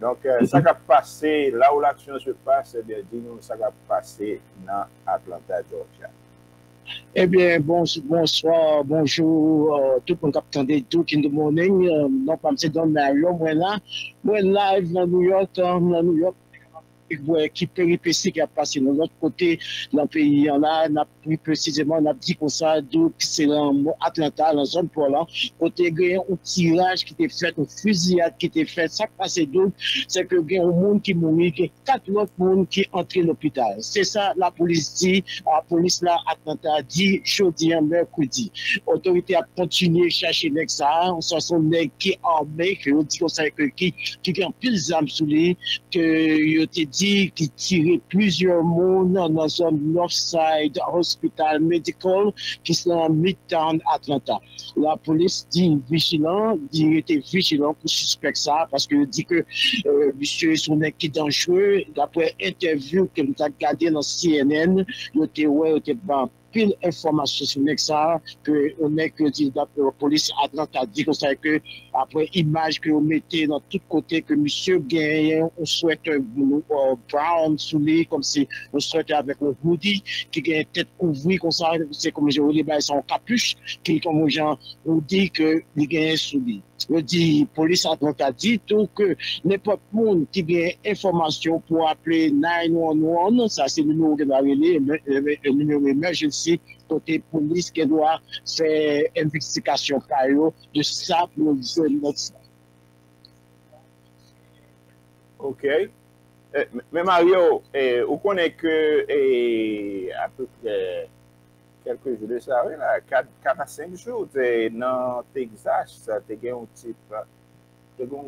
Donc, ça va passer, là où l'action se passe, eh bien, dis-nous, ça va passer dans Atlanta, Georgia. Eh bien, bonsoir, bonjour, tout le monde qui attendait tout in the morning. Non, pas M. Don Mario, moi live dans New York, qui péripétie qui a passé de l'autre côté dans le pays. Là, on a plus précisément, on a dit comme ça, donc c'est dans Atlanta, dans la zone pour là, côté il y a un tirage qui était fait, une fusillade qui était fait. Ça qui passe donc, c'est que il y a un monde qui mourit, il y a 4 autres monde qui entrent à l'hôpital. C'est ça, la police dit, la police là, Atlanta dit, jeudi, mercredi. L'autorité a continué à chercher les ça, on s'en son qui est armé, qui dit comme ça, qui a plus d'armes sous lui, que il a dit qui tirait plusieurs monde dans la zone Northside Hospital Medical qui sont en Midtown Atlanta. La police dit vigilant, dit était vigilant pour suspect ça parce que dit que monsieur son qui dangereux d'après interview que nous avons regardé dans CNN, il était pile information sur ça que on est que dit la police Atlanta dit que ça que après image que on mettait dans tous côtés que monsieur gagne on souhaite brown sous lui comme si on souhaite avec un hoodie qui gagne tête couverte comme ça c'est comme je les bails sans capuche qui comme gens on dit que il gagne sous lui. Je dis, police Atlanta dit tout que n'importe qui a information pour appeler 911, ça c'est le numéro que va relayer, le numéro emergency, côté police qui doit faire investigation de ça pour notre. OK. Mais Mario, vous connaissez que à peu près quelques jours de ça, oui, là, 4 à 5 jours, dans Texas, tu as un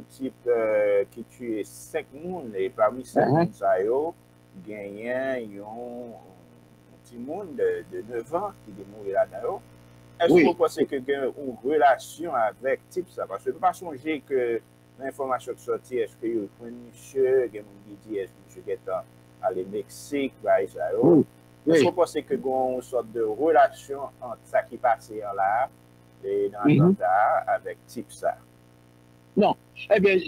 type qui tue 5 personnes, et parmi ces personnes, il y a un petit monde de 9 ans qui est mort là-dedans. Est-ce que vous pensez que y a une relation avec ce type ça? Parce que je ne peux pas songer que l'information qui sortit, est-ce qu'il y a un monsieur, il y a un qui dit, est-ce que monsieur est allé au Mexique, par Israël? Est-ce que vous pensez qu'il y a une sorte de relation entre ça qui passe là et dans Atlanta avec type ça? Non. Eh bien,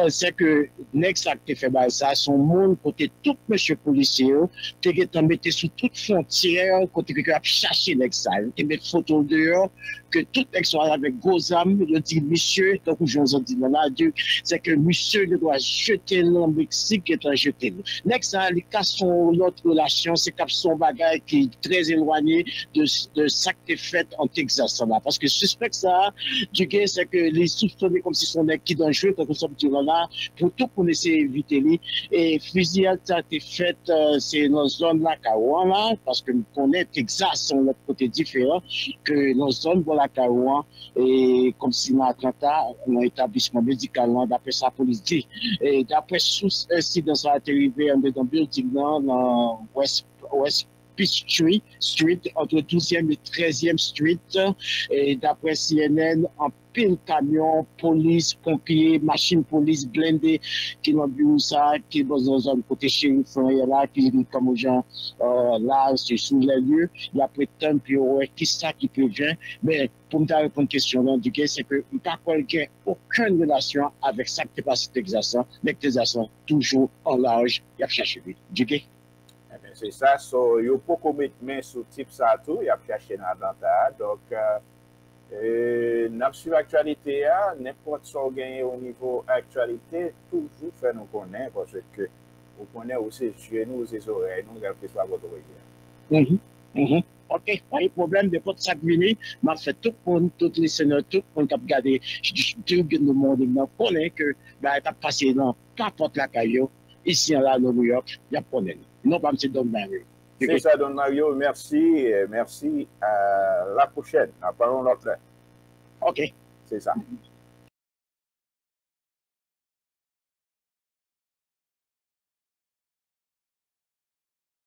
c'est que Next Act fait ça, son monde, côté tout monsieur policier, tu es mis sous toute frontière, côté que tu as cherché Next Act, tu mets photo dehors, que tout Next soit avec gros âmes, il dit, monsieur, donc j'en dis là, c'est que monsieur doit jeter le Mexique et doit jeter. Next Act, les cas sont l'autre relation, c'est comme son bagage qui est très éloigné de ça qui est fait en Texas, là. Parce que suspect ça, du gars, c'est que les soupçonnés comme si son qui est dangereux quand nous sommes là pour tout pour essayer d'éviter lui et fusillade ça a été fait c'est dans zone là Karouan là parce que nous connaissons Texas sont l'autre côté différent que dans zone de la Karouan et comme si dans Atlanta un établissement médical là d'après sa police dit et d'après sous incident ça a été arrivé dans building dans West Street, entre 12e et 13e Street, et d'après CNN, en pile camion, police, pompiers, machine police blindée, qui n'ont vu ça, qui est dans une zone côté shérif, là, qui est comme aux gens, là, c'est sous les lieux, il y a prétend, puis ouais, qui ça qui peut venir, mais pour me répondre à une question, là, c'est que pas quelqu'un, aucune relation avec ça qui est passé Texas, mais Texas, toujours en large, il y a cherché lui. C'est ça, so, il y a beaucoup de main sur type ça tout, il y a cherché dans Atlanta. Donc, dans l'actualité, n'importe ce qu'on gagne au niveau actualité, toujours fait nous connaître parce que vous connaissez aussi chez nous, ses oreilles, nous, regardez pas votre oreille. Ok, pas de problème, de pas de sac vini, m'a fait tout pour tous les sénateurs, tout pour qui a regardé, tout le monde, nous connaît que, bah, t'as passé dans n'importe la caillou, ici, là, à New York, il y a problème. Non, pas M. Don Mario. C'est ça, Don Mario. Merci. Merci. À la prochaine. Parlons l'autre. OK. C'est ça.